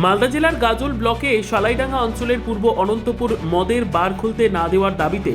মালদা জেলার গাজল ব্লকে সালাইডাঙ্গা অঞ্চলের পূর্ব অনন্তপুর মদের বার খুলতে না দেওয়ার দাবিতে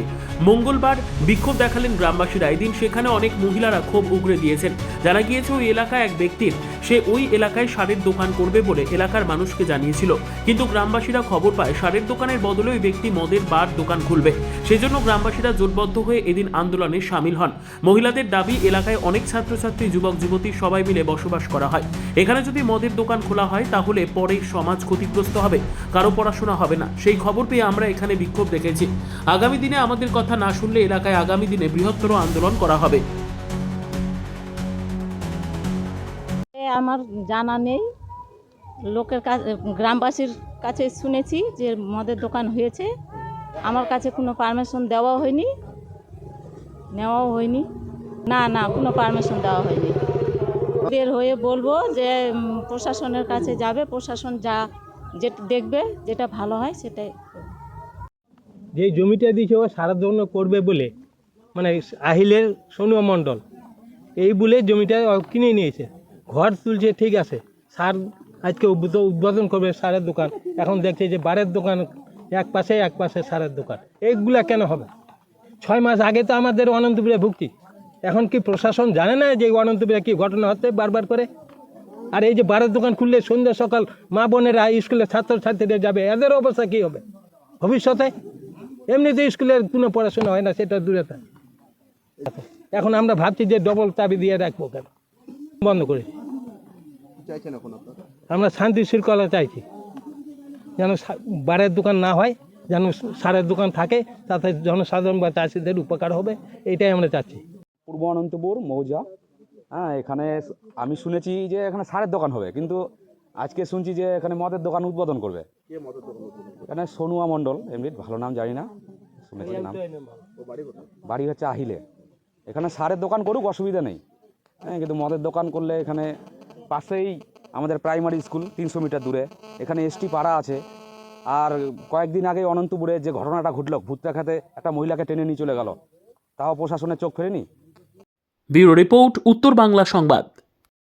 মঙ্গলবার বিক্ষোভ দেখালেন গ্রামবাসীরা। এদিন সেখানে অনেক মহিলারা ক্ষোভ উগরে দিয়েছেন। জানা গিয়েছে ওই এলাকায় এক ব্যক্তির সে ওই এলাকায় সারের দোকান করবে বলে এলাকার মানুষকে জানিয়েছিল, কিন্তু গ্রামবাসীরা খবর পায় সারের দোকানের বদলে ওই ব্যক্তি মদের বার দোকান খুলবে। সেজন্য গ্রামবাসীরা জোটবদ্ধ হয়ে এদিন আন্দোলনে সামিল হন। মহিলাদের দাবি, এলাকায় অনেক ছাত্রছাত্রী, যুবক যুবতী সবাই মিলে বসবাস করা হয়। এখানে যদি মদের দোকান খোলা হয় তাহলে পরে সমাজ ক্ষতিগ্রস্ত হবে, কারো পড়াশোনা হবে না। সেই খবর পেয়ে আমরা এখানে বিক্ষোভ দেখেছি। আগামী দিনে আমাদের কথা না শুনলে এলাকায় আগামী দিনে বৃহত্তর আন্দোলন করা হবে। আমার জানা নেই, লোকের কাছে, গ্রামবাসীর কাছে শুনেছি যে মদের দোকান হয়েছে। আমার কাছে কোনো পারমিশন দেওয়া হয়নি, নেওয়াও হয়নি। না না, কোনো পারমিশন দেওয়া হয়নি। বের হয়ে বলবো যে প্রশাসনের কাছে যাবে, প্রশাসন যা যেটা দেখবে, যেটা ভালো হয় সেটাই। যে জমিটা দিয়েছে ও সারা জন্য করবে বলে, মানে আহিলের সোনু মণ্ডল এই বলে জমিটা কিনে নিয়েছে, ঘর তুলছে, ঠিক আছে। সার আজকে উদ্বোধন করবে সারের দোকান, এখন দেখছে যে বারের দোকান এক পাশে সারের দোকান। এইগুলা কেন হবে? 6 মাস আগে তো আমাদের অনন্তপুরে ভুক্তি। এখন কি প্রশাসন জানে না যে অনন্তপুরে কি ঘটনা হচ্ছে বারবার করে? আর এই যে বারের দোকান খুললে সন্ধ্যা সকাল মা বোনেরা স্কুলের ছাত্রছাত্রীরা যাবে, এদের অবস্থা কী হবে ভবিষ্যতে? এমনিতে স্কুলের কোনো পড়াশোনা হয় না, সেটা দূরে থাকে। এখন আমরা ভাবছি যে ডবল চাবি দিয়ে রাখবো, কেন বন্ধ করে আমরা শান্তি শৃঙ্খলা চাইছি, যেন বারের দোকান না হয়, যেন সারের দোকান থাকে, তাতে জনসাধারণ বা চাষিদের উপকার হবে, এইটাই আমরা চাচ্ছি। পূর্ব অনন্তপুর মৌজা, এখানে আমি শুনেছি যে এখানে সারের দোকান হবে, কিন্তু আজকে শুনছি যে এখানে মদের দোকান উদ্বোধন করবে। এখানে সোনুয়া মণ্ডল, এমনি ভালো নাম জানি না, শুনেছি নাম। বাড়ি হচ্ছে আহিলে। এখানে সারের দোকান করুক, অসুবিধা নেই, কিন্তু মদের দোকান করলে এখানে পাশেই আমাদের প্রাইমারি স্কুল 300 মিটার দূরে, এখানে এসটি পাড়া আছে। আর কয়েকদিন আগে অনন্তপুরে যে ঘটনাটা ঘটল, ভুট্টা খেতে একটা মহিলাকে টেনে নিয়ে চলে গেল, তাও প্রশাসনের চোখ ফেরেনি। ব্যুরো রিপোর্ট, উত্তর বাংলা সংবাদ।